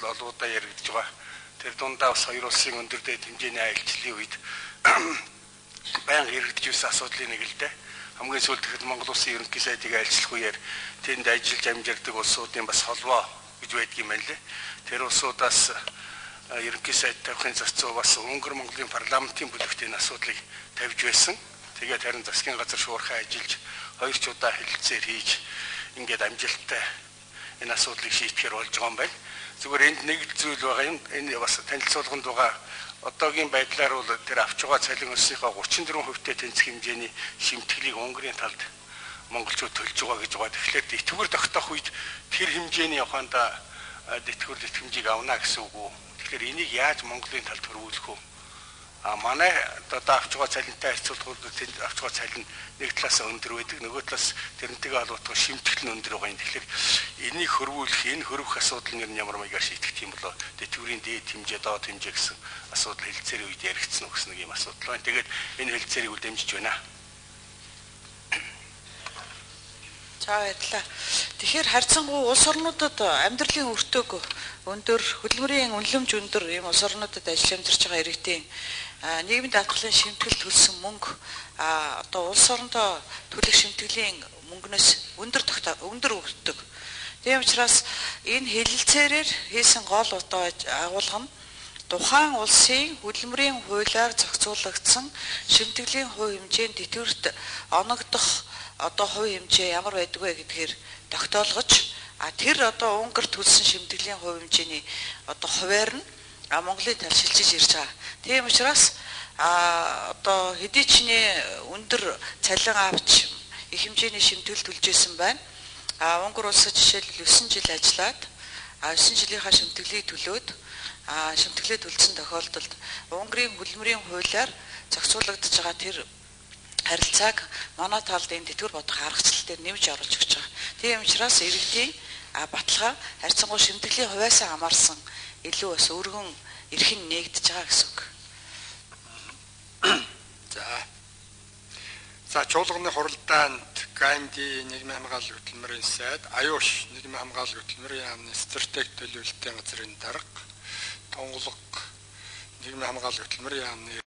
олуудаа яригдж байгаа. Тэр дундаа бас хоёр улсын өндөр дээд хэмжээний аялжлын үед байнга яригдж байсан асуудлын нэг л дээ. Хамгийн сүүлд ихэд Монгол улсын ерөнхий сайдыг айлчлах үеэр тэнд ажиллаж амжирдаг улсуудын бас холбоо гэж байдаг юм байна лээ. Тэр улсуудаас ерөнхий сайд тавихын зарцуу бас Унгар Монголын парламентын бүлэгт энэ асуудлыг тавьж байсан. Тэгээд харин засгийн газар шуурхай ажиллаж хоёр ч удаа хэлэлцээр хийж ингээд амжилттай энэ асуудлыг шийдэхээр болж байгаа юм байна. Зүгээр энд нэг зүйл байгаа юм. Энэ бас танилцуулганд байгаа одоогийн байдлаар бол тэр авч байгаа цалин өссийнхөө 34%-тэй тэнцэх хэмжээний шимтгэлийг Унгарын талд монголчууд төлж байгаа гэж байгаа. Тэгэхээр тэтгэвэр тогтоох үед тэр хэмжээний ухаандаа тэтгэвэр итгэмжийг авна гэсэн үг үү? Тэгэхээр энийг яаж Монголын талд хөрвүүлэх вэ? Манай одоо авч байгаа цалинтай харьцуулахад авч байгаа цалин нэг талаас өндөр байдаг, нөгөө талаас тэрнтэйгээ холбоотойгоо шимтгэл нь өндөр байгаа юм. Тэгэхээр энийг хөрвүүлэх, энэ хөрвөх асуудал нь ямар маягаар шийдэх юм болоо? Тэтгэврийн дээд хэмжээ, доод хэмжээ гэсэн асуудал хэлэлцээрийн үед яригдсан уу гэсэн нэг юм асуудал байна. Тэгээд энэ хэлэлцээрийг үл дэмжиж байна. За баярлалаа. Тэгэхээр харьцангуй улс орнуудад амьдралын өртөг өндөр, хөдөлмөрийн үнэлэмж өндөр ийм улс орнуудад ажил амьдарч байгаа иргэдийн нийгмийн даатгалын шимтгэл төлсөн мөнгө одоо улс орондоо төлөх шимтгэлийн мөнгнөөс өндөр өгдөг. Тийм учраас энэ хэлэлцээрээр хийсэн гол одоо агуулга нь тухайн улсын хөдөлмөрийн хуулиар зохицуулагдсан шимтгэлийн хувь хэмжээнд тэтгэврт оногдох одоо хувь хэмжээ ямар байдаг вэ гэдгээр тогтоолгож тэр одоо Унгар төлсөн шимтгэлийн хувь хэмжээний одоо хуваар нь Монголын тал шилжиж ирж байгаа. Тийм учраас одоо хэдий ч өндөр цалин авч их хэмжээний шимтгэл төлж исэн байна. Унгар улсад жишээлбэл 9 жил ажиллаад 9 жилийнхаа шимтгэлийг төлөөд шимтгэлээ төлсөн тохиолдолд Унгарын хөдөлмөрийн хуулиар зохицуулагдж байгаа тэр харилцааг манай талд энэ тэтгэвэр бодох аргачлал дээр нэмж оруулж өгч байгаа. Тийм учраас иргэдийн баталгаа харьцангуй шимтгэлийн хувьяасаа хамаарсан илүү бас өргөн эрхэн нээгдэж байгаа гэсэн үг. За чуулганы хуралдаанд Ганди нийгмийн хамгааллын хөтөлмөрийн сайд, Аюуш нийгмийн хамгааллын хөтөлмөрийн яамны стратеги төлөвлөлтийн газрын дарга, Тонголог нийгмийн хамгааллын хөтөлмөрийн яамны